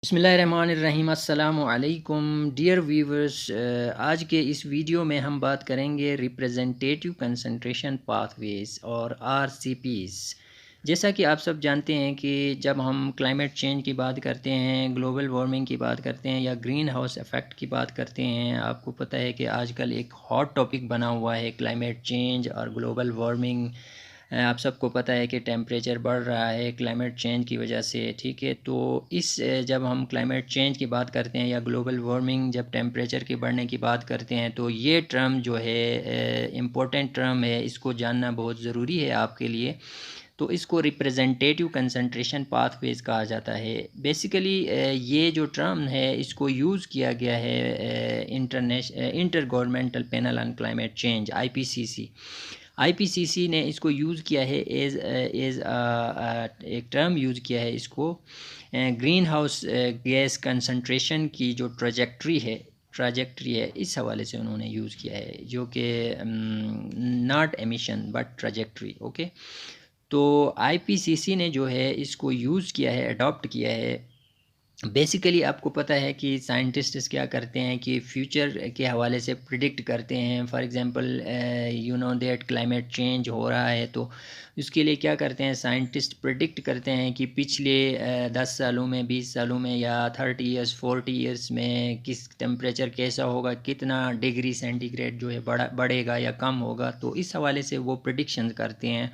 बिस्मिल्लाहिर्रहमानिर्रहीम अस्सलामु अलैकुम डियर व्यूवर्स। आज के इस वीडियो में हम बात करेंगे रिप्रेजेंटेटिव कंसंट्रेशन पाथवेज और आरसीपीज़। जैसा कि आप सब जानते हैं कि जब हम क्लाइमेट चेंज की बात करते हैं, ग्लोबल वार्मिंग की बात करते हैं या ग्रीन हाउस इफ़ेक्ट की बात करते हैं, आपको पता है कि आजकल एक हॉट टॉपिक बना हुआ है क्लाइमेट चेंज और ग्लोबल वार्मिंग। आप सबको पता है कि टेम्परेचर बढ़ रहा है क्लाइमेट चेंज की वजह से, ठीक है। तो इस जब हम क्लाइमेट चेंज की बात करते हैं या ग्लोबल वार्मिंग, जब टेम्परेचर के बढ़ने की बात करते हैं, तो ये टर्म जो है इम्पोर्टेंट टर्म है, इसको जानना बहुत ज़रूरी है आपके लिए। तो इसको रिप्रेजेंटेटिव कंसंट्रेशन पाथवेज कहा जाता है। बेसिकली ये जो टर्म है इसको यूज़ किया गया है inter governmental panel on climate change IPCC ने इसको यूज़ किया है एज एक टर्म यूज़ किया है इसको। ग्रीन हाउस गैस कंसंट्रेशन की जो ट्रैजेक्टरी है इस हवाले से उन्होंने यूज़ किया है, जो कि not emission but trajectory. Okay, तो आईपीसीसी ने जो है इसको यूज़ किया है, अडॉप्ट किया है। बेसिकली आपको पता है कि साइंटिस्ट्स क्या करते हैं कि फ्यूचर के हवाले से प्रिडिक्ट करते हैं। For example you know that climate change हो रहा है, तो उसके लिए क्या करते हैं साइंटिस्ट, प्रिडिक्ट करते हैं कि पिछले 10 सालों में, 20 सालों में या 30 ईयर्स 40 ईयर्स में किस टेम्परेचर कैसा होगा, कितना डिग्री सेंटीग्रेड जो है बढ़ेगा या कम होगा। तो इस हवाले से वो प्रिडिक्शन करते हैं।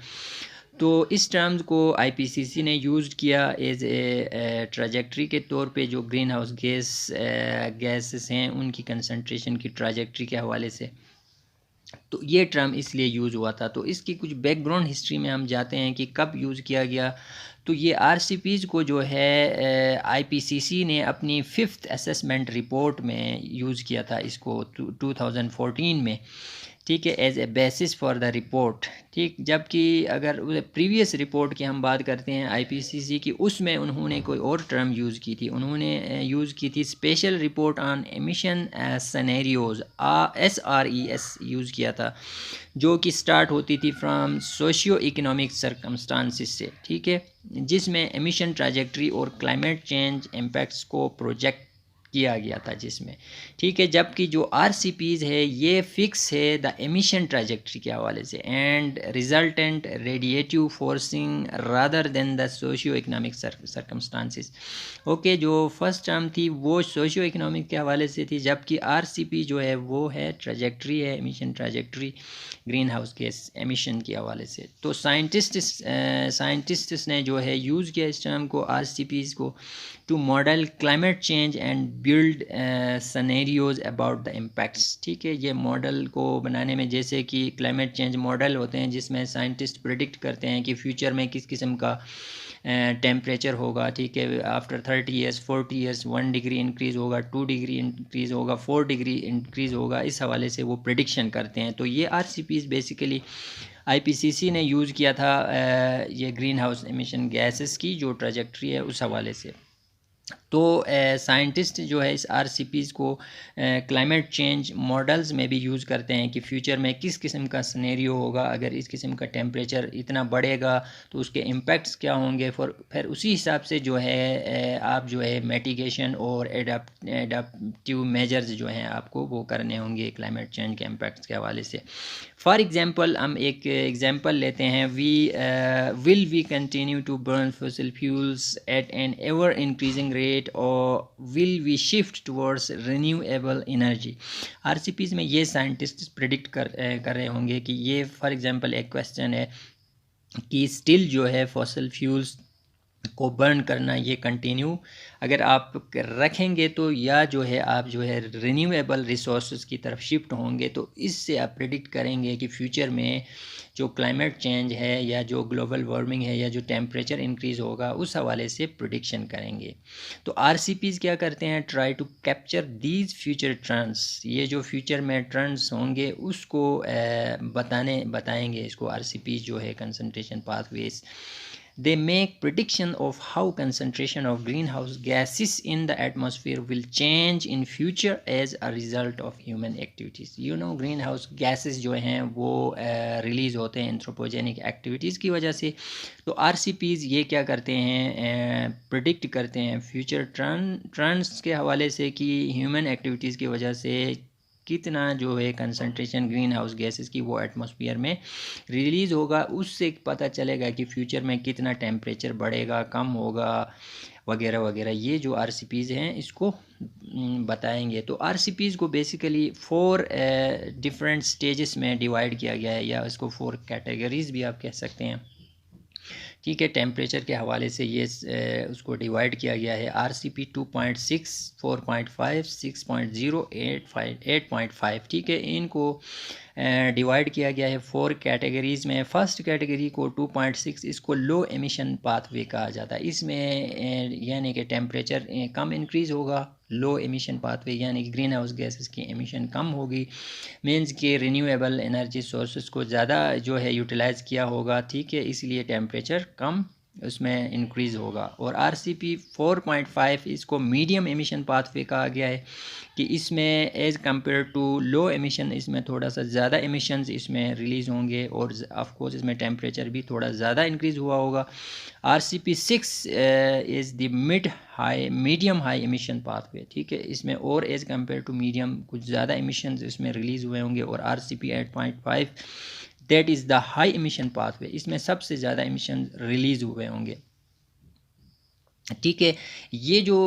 तो इस टर्म्स को आईपीसीसी ने यूज़ किया एज ए ट्रैजेक्टरी के तौर पे, जो ग्रीन हाउस गैसेस हैं उनकी कंसंट्रेशन की ट्रैजेक्टरी के हवाले से। तो ये टर्म इसलिए यूज़ हुआ था। तो इसकी कुछ बैकग्राउंड हिस्ट्री में हम जाते हैं कि कब यूज़ किया गया। तो ये आरसीपीज़ को जो है आईपीसीसी ने अपनी 5th असेसमेंट रिपोर्ट में यूज़ किया था इसको 2014 में, ठीक है, as a basis for the report. ठीक, जबकि अगर प्रीवियस रिपोर्ट की हम बात करते हैं आईपीसीसी की, उसमें उन्होंने कोई और टर्म यूज़ की थी। उन्होंने यूज़ की थी special report on emission scenarios, SRES use किया था, जो कि स्टार्ट होती थी फ्राम सोशियो इकोनॉमिक सर्कमस्टांसिस से, ठीक है, जिसमें एमिशन ट्रैजेक्टरी और क्लाइमेट चेंज इम्पैक्ट्स को प्रोजेक्ट किया गया था जिसमें, ठीक है। जबकि जो आरसीपीज़ है ये फिक्स है द एमिशन ट्रैजेक्टरी के हवाले से and resultant radiative forcing rather than the socio economic circumstances. Okay, जो फर्स्ट टर्म थी वो सोशियो इकोनॉमिक के हवाले से थी, जबकि आरसीपी जो है वो है ट्रैजेक्टरी है, emission trajectory green house gas emission के हवाले से। तो साइंटिस्ट्स ने जो है यूज़ किया इस टर्म को, आरसीपीज़ को, to model climate change and build scenarios about the impacts. ठीक है, ये मॉडल को बनाने में, जैसे कि क्लाइमेट चेंज मॉडल होते हैं जिसमें साइंटिस्ट प्रिडिक्ट करते हैं कि फ्यूचर में किस किस्म का टेम्परेचर होगा, ठीक है, after 30 years 40 years 1 degree increase होगा, 2 डिग्री इंक्रीज़ होगा, 4 डिग्री इंक्रीज़ होगा, इस हवाले से वो प्रिडिक्शन करते हैं। तो ये आरसीपीज़ बेसिकली आईपीसीसी ने यूज़ किया था ये ग्रीन हाउस एमिशन गैसेस की जो ट्रैजेक्टरी है उस हवाले से। तो साइंटिस्ट जो है इस आरसीपीज़ को क्लाइमेट चेंज मॉडल्स में भी यूज़ करते हैं कि फ्यूचर में किस किस्म का सिनेरियो होगा, अगर इस किस्म का टेम्परेचर इतना बढ़ेगा तो उसके इम्पैक्ट्स क्या होंगे। फिर उसी हिसाब से जो है आप जो है मिटिगेशन और एडाप्टिव मेजर्स जो हैं आपको वो करने होंगे क्लाइमेट चेंज के इम्पैक्ट्स के हवाले से। फॉर एग्ज़ाम्पल, हम एक एग्ज़ाम्पल लेते हैं, will we continue to burn fossil fuels at an ever increasing rate और will we shift towards renewable energy. RCPs में ये साइंटिस्ट प्रिडिक्ट कर रहे होंगे कि ये, फॉर एग्ज़ाम्पल, एक क्वेश्चन है कि स्टिल जो है फॉसिल फ्यूल्स को बर्न करना ये कंटिन्यू अगर आप रखेंगे तो, या जो है आप जो है रिन्यूएबल रिसोर्सेज की तरफ शिफ्ट होंगे, तो इससे आप प्रिडिक्ट करेंगे कि फ्यूचर में जो क्लाइमेट चेंज है या जो ग्लोबल वार्मिंग है या जो टेम्परेचर इंक्रीज़ होगा उस हवाले से प्रिडिक्शन करेंगे। तो आरसीपीज़ क्या करते हैं, try to capture these future trends, ये जो फ्यूचर में ट्रेंड्स होंगे उसको बताएंगे इसको आरसीपीज़ जो है concentration pathways they make prediction of how concentration of greenhouse gases in the atmosphere will change in future as a result of human activities. greenhouse gases जो हैं वो रिलीज़ होते हैं एंथ्रोपोजेनिक एक्टिविटीज़ की वजह से। तो RCPs ये क्या करते हैं, प्रिडिक्ट करते हैं फ्यूचर ट्रेंड्स के हवाले से कि ह्यूमन एक्टिविटीज़ की वजह से कितना जो है कंसंट्रेशन ग्रीन हाउस गैसेस की वो एटमॉस्फेयर में रिलीज़ होगा। उससे पता चलेगा कि फ्यूचर में कितना टेम्परेचर बढ़ेगा, कम होगा, वगैरह वगैरह। ये जो RCPs हैं इसको बताएंगे। तो RCPs को बेसिकली 4 डिफरेंट स्टेजेस में डिवाइड किया गया है, या इसको 4 कैटेगरीज भी आप कह सकते हैं। ठीक है, टेम्परेचर के हवाले से ये उसको डिवाइड किया गया है। RCP 2.6, 4.5, 6.0, 8.5। ठीक है, इनको डिवाइड किया गया है 4 कैटेगरीज़ में। फ़र्स्ट कैटेगरी को 2.6, इसको लो एमिशन पाथवे कहा जाता है। इसमें यानी कि टेम्परेचर कम इंक्रीज़ होगा, लो एमिशन पाथवे यानी कि ग्रीन हाउस गैसेस की एमिशन कम होगी, मीन्स कि रिन्यूएबल एनर्जी सोर्सेज को ज़्यादा जो है यूटिलाइज़ किया होगा। ठीक है, इसलिए टेम्परेचर कम उसमें इंक्रीज़ होगा। और RCP 4.5 इसको मीडियम एमिशन पाथवे कहा गया है कि इसमें as compared to low emission इसमें थोड़ा सा ज़्यादा एमिशंस इसमें रिलीज़ होंगे, और ऑफ कोर्स इसमें टेम्परेचर भी थोड़ा ज़्यादा इंक्रीज़ हुआ होगा। RCP 6 is the medium high emission pathway. ठीक है, इसमें और एज़ कम्पेयर टू मीडियम कुछ ज़्यादा एमिशंस इसमें रिलीज़ हुए होंगे। और RCP 8.5 that is the high emission pathway, इसमें सबसे ज़्यादा एमिशन रिलीज़ हुए होंगे। ठीक है, ये जो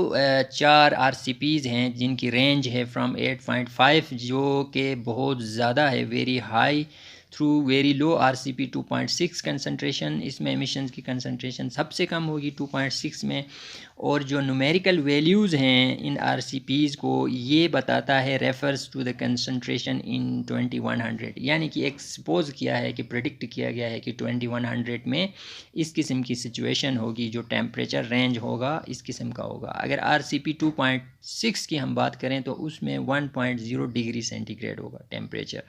4 RCPs हैं जिनकी रेंज है फ्रॉम 8.5 जो कि बहुत ज़्यादा है, very high, through very low RCP 2.6 concentration, इसमें एमिशंस की कंसंट्रेशन सबसे कम होगी 2.6 में। और जो न्यूमेरिकल वैल्यूज़ हैं इन RCPs को, ये बताता है refers to the concentration in 2100, यानी कि एक्सपोज किया है कि प्रेडिक्ट किया गया है कि 2100 में इस किस्म की सिचुएशन होगी, जो टेम्परेचर रेंज होगा इस किस्म का होगा। अगर RCP 2.6 की हम बात करें तो उसमें 1.0 डिग्री सेंटीग्रेड होगा टेम्परेचर।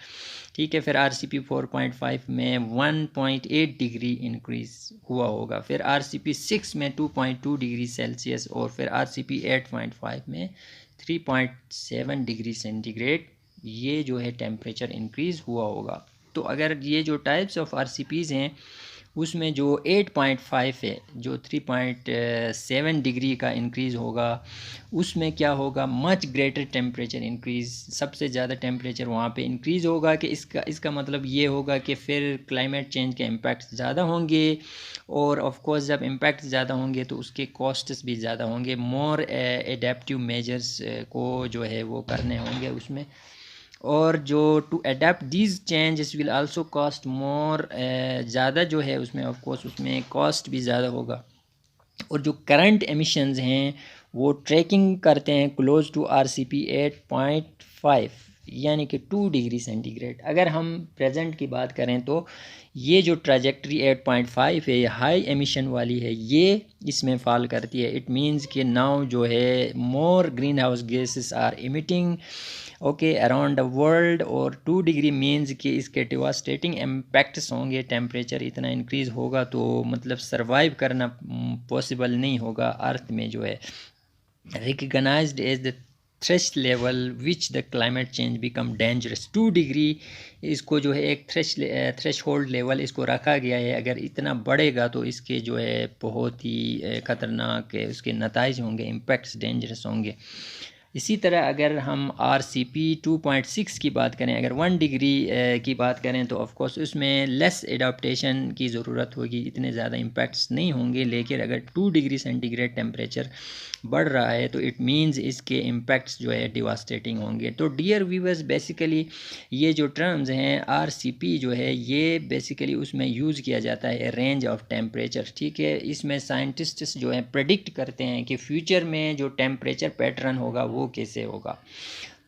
ठीक है, फिर RCP 4.5 में 1.8 डिग्री इंक्रीज़ हुआ होगा, फिर RCP 6 में 2.2 डिग्री सेल्सियस, और फिर RCP 8.5 में 3.7 डिग्री सेंटीग्रेड ये जो है टेम्परेचर इंक्रीज़ हुआ होगा। तो अगर ये जो टाइप्स ऑफ RCPs हैं उसमें जो 8.5 है, जो 3.7 डिग्री का इंक्रीज़ होगा, उसमें क्या होगा, मच ग्रेटर टेम्परेचर इंक्रीज़, सबसे ज़्यादा टेम्परेचर वहाँ पे इंक्रीज़ होगा। कि इसका मतलब ये होगा कि फिर क्लाइमेट चेंज के इम्पैक्ट ज़्यादा होंगे, और ऑफ कोर्स जब इम्पैक्ट ज़्यादा होंगे तो उसके कॉस्ट्स भी ज़्यादा होंगे। मोर एडेप्टिव मेजर्स को जो है वो करने होंगे उसमें, और जो to adapt these changes will also cost more, ज़्यादा जो है उसमें ऑफ कोर्स उसमें कॉस्ट भी ज़्यादा होगा। और जो करंट एमिशंस हैं वो ट्रैकिंग करते हैं क्लोज टू RCP 8.5 यानी कि 2 डिग्री सेंटीग्रेड। अगर हम प्रेजेंट की बात करें तो ये जो ट्रैजेक्टरी 8.5 है, ये हाई एमिशन वाली है, ये इसमें फॉल करती है। इट मीन्स कि नाउ जो है more green house gases are emitting okay around the world, और 2 डिग्री मीन्स कि इसके डिवास्टेटिंग इम्पैक्ट्स होंगे। टेम्परेचर इतना इंक्रीज़ होगा तो मतलब सर्वाइव करना पॉसिबल नहीं होगा अर्थ में, जो है recognised as the thresh level which the climate change become dangerous. 2 degree इसको जो है एक थ्रेश होल्ड लेवल इसको रखा गया है। अगर इतना बढ़ेगा तो इसके जो है बहुत ही ख़तरनाक उसके नताइज होंगे, इम्पैक्ट्स डेंजरस होंगे। इसी तरह अगर हम RCP 2.6 की बात करें, अगर 1 डिग्री की बात करें तो ऑफ कोर्स उसमें लेस एडाप्टेशन की ज़रूरत होगी, इतने ज़्यादा इम्पैक्ट्स नहीं होंगे। लेकिन अगर 2 डिग्री सेंटीग्रेड टेम्परेचर बढ़ रहा है तो इट मींस इसके इम्पैक्ट्स जो है डिवास्टेटिंग होंगे। तो डियर व्यूअर्स, बेसिकली ये जो टर्म्स हैं RCP जो है ये बेसिकली उसमें यूज़ किया जाता है रेंज ऑफ टेम्परेचर। ठीक है, इसमें साइंटिस्ट्स जो है प्रेडिक्ट करते हैं कि फ्यूचर में जो टेम्परेचर पैटर्न होगा वो कैसे होगा।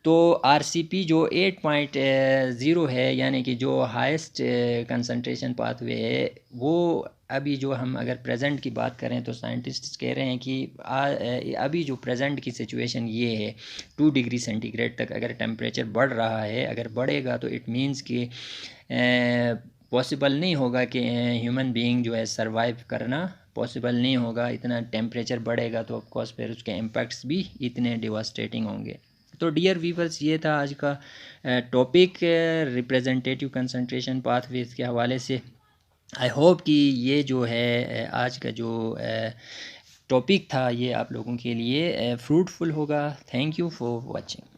तो RCP जो 8.0 है यानी कि जो हाईएस्ट कंसंट्रेशन पाथवे है, वो अभी जो हम अगर प्रेजेंट की बात करें तो साइंटिस्ट्स कह रहे हैं कि अभी जो प्रेजेंट की सिचुएशन ये है 2 डिग्री सेंटीग्रेड तक अगर टेम्परेचर बढ़ रहा है, अगर बढ़ेगा तो इट मीन्स कि पॉसिबल नहीं होगा कि ह्यूमन बीइंग जो है सरवाइव करना पॉसिबल नहीं होगा, इतना टेम्परेचर बढ़ेगा तो ऑफकोर्स फिर उसके इम्पैक्ट्स भी इतने डिवास्टेटिंग होंगे। तो डियर वीवर्स, ये था आज का टॉपिक रिप्रेजेंटेटिव कंसंट्रेशन पाथवेज के हवाले से। आई होप कि ये जो है आज का जो टॉपिक था ये आप लोगों के लिए फ्रूटफुल होगा। Thank you for watching.